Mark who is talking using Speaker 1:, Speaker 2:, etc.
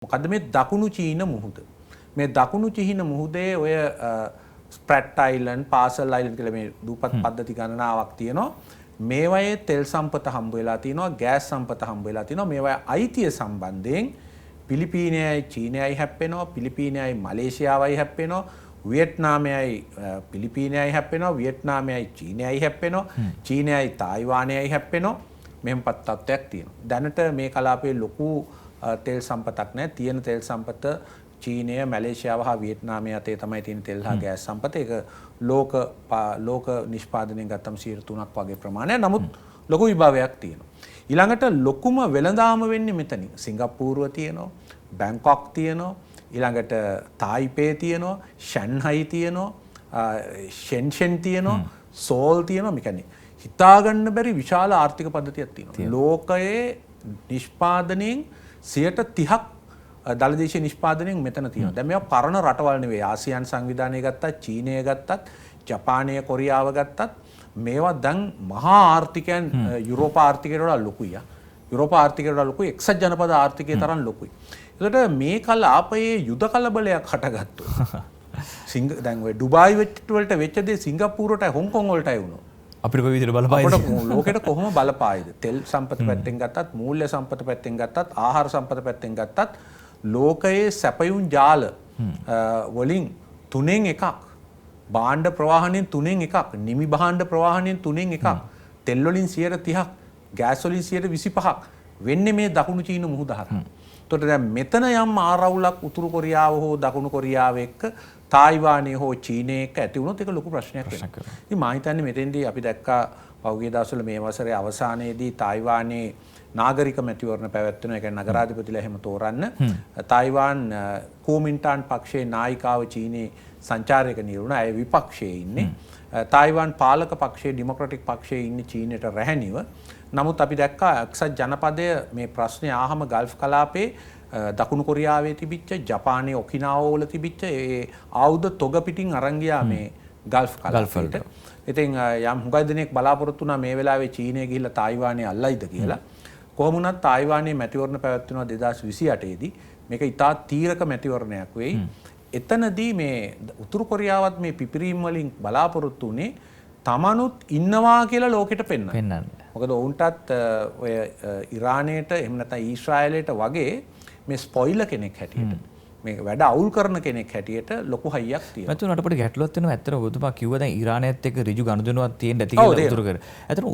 Speaker 1: මොකද්ද මේ දකුණු චීන මුහුද? මේ දකුණු චීන මුහුදේ ඔය ස්ප්‍රැට් අයිලන්ඩ්, පාසල් අයිලන්ඩ් කියලා මේ දූපත් පද්ධති ගණනාවක් තියෙනවා. මේවායේ තෙල් සම්පත හම්බ වෙලා තියෙනවා, ගෑස් සම්පත හම්බ වෙලා තියෙනවා. මේවායේ අයිතිය සම්බන්ධයෙන් පිලිපීනයයි චීනයයි හැප්පෙනවා, පිලිපීනයයි මලේසියාවයි හැප්පෙනවා, වියට්නාමයයි පිලිපීනයයි හැප්පෙනවා, වියට්නාමයයි චීනයයි හැප්පෙනවා, චීනයයි තායිවානයයි හැප්පෙනවා. මෙහෙම තත්ත්වයක් තියෙනවා. දැනට මේ කලාපයේ ලොකු තෙල් සම්පතක් නැහැ. තියෙන තෙල් සම්පත චීනය, මැලේසියාව හා වියට්නාමය අතේ තමයි තියෙන තෙල් හා ගෑස් සම්පත. ඒක ලෝක නිෂ්පාදනයෙන් ගත්තම 3% වගේ ප්‍රමාණයක්. නමුත් ලොකු විභවයක් තියෙනවා. ඊළඟට ලොකුම වෙළඳාම වෙන්නේ මෙතනින්. සිංගප්පූරුව තියෙනවා, බැංකොක් තියෙනවා, ඊළඟට තායිපේ තියෙනවා, ෂැන්හයි තියෙනවා, ෂෙන්ෂෙන් තියෙනවා, සෝල් තියෙනවා. මේ කියන්නේ හිතාගන්න බැරි විශාල ආර්ථික පද්ධතියක් තියෙනවා. ලෝකයේ නිෂ්පාදනයෙන් 30%ක් දළදේශීය නිෂ්පාදනයෙන් මෙතන තියෙනවා. දැන් මේවා පරණ රටවල් නෙවෙයි. ආසියානු සංවිධානය ගත්තත්, චීනය ගත්තත්, ජපානය, කොරියාව ගත්තත් මේවා දැන් මහා ආර්ථිකයන් යුරෝප ආර්ථිකයට වඩා ලොකුයි. යුරෝප ආර්ථිකයට වඩා ලොකුයි. එක්සත් ජනපද ආර්ථිකයේ තරම් ලොකුයි. ඒකට මේ කලාපයේ යුද කලබලයක් හටගත්තා. දැන් ඔය ඩුබායි වලට වෙච්ච දේ සිංගප්පූරුවටයි හොංකොං වලටයි වුණා.
Speaker 2: අපිට කොයි විදිහට බලපායිද?
Speaker 1: අපිට ලෝකෙට කොහොම බලපායිද? තෙල් සම්පත පැත්තෙන් ගත්තත්, මූල්‍ය සම්පත පැත්තෙන් ගත්තත්, ආහාර සම්පත පැත්තෙන් ගත්තත් ලෝකයේ සැපයුම් ජාල වලින් 3න් එකක්. භාණ්ඩ ප්‍රවාහණයෙන් 3න් එකක්. නිමි භාණ්ඩ ප්‍රවාහණයෙන් 3න් එකක්. තෙල් වලින් 30%ක්, ගෑස් වලින් 25%ක් වෙන්නේ මේ දකුණු චීන මුහුද හරහා. එතකොට දැන් මෙතන යම් ආරවුලක් උතුරු කොරියාව හෝ දකුණු කොරියාව එක්ක, තායිවානය හෝ චීනය එක්ක ඇති වුණොත් ඒක ලොකු ප්‍රශ්නයක් වෙනවා. ඉතින් මා හිතන්නේ මෙතෙන්දී අපි දැක්කා පහුගිය දවස්වල මේ වසරේ අවසානයේදී තායිවානයේ නාගරික මැතිවරණ පැවැත්වෙනවා. ඒ කියන්නේ නගරාධිපතිලා එහෙම තෝරන්න. තායිවාන් කෝමින්ටාන් පක්ෂයේ නායිකාව චීනයේ සංචාරයක නියුණා. ඒ විපක්ෂයේ ඉන්නේ. තායිවාන් පාලක පක්ෂයේ ඩෙමොක්‍රැටික් පක්ෂයේ ඉන්නේ චීනයට රැහැනිව. නමුත් අපි දැක්කා එක්සත් ජනපදය මේ ප්‍රශ්නේ ආහම ගල්ෆ් කලාපේ දකුණු කොරියාවේ තිබිච්ච, ජපානයේ ඔකිනාවා වල තිබිච්ච ඒ ආයුධ තොග පිටින් අරන් ගියා මේ ගල්ෆ් කලාපයට. ඉතින් යම් හුඟක් දෙනෙක් බලාපොරොත්තු වුණා මේ වෙලාවේ චීනය ගිහිල්ලා තායිවානය අල්ලයිද කියලා. කොහොම වුණත් තායිවානයේ මැතිවරණ පැවැත්වෙනවා 2028 දී. මේක ඉතා තීරක මැතිවරණයක් වෙයි. එතනදී මේ උතුරු කොරියාවත් මේ පිපිරීම් වලින් බලාපොරොත්තු උනේ තමනුත් ඉන්නවා කියලා ලෝකෙට පෙන්වන්න. මොකද ඔවුන්ටත් ඔය ඉරානයට එහෙම නැත්නම් ඊශ්‍රායලයට වගේ මේ ස්පොයිලර් කෙනෙක් හැටියට, මේ වැඩ අවුල් කරන කෙනෙක් හැටියට ලොකු හයියක් තියෙනවා.
Speaker 2: මතුනට අපිට ගැටලුවක් වෙනවා. ඇත්තටම ඔබතුමා කිව්වා දැන් ඉරානයත් එක්ක ඍජු ගනුදෙනුවක් තියෙන්න ඇති කියලා උතුරු කොරියාව.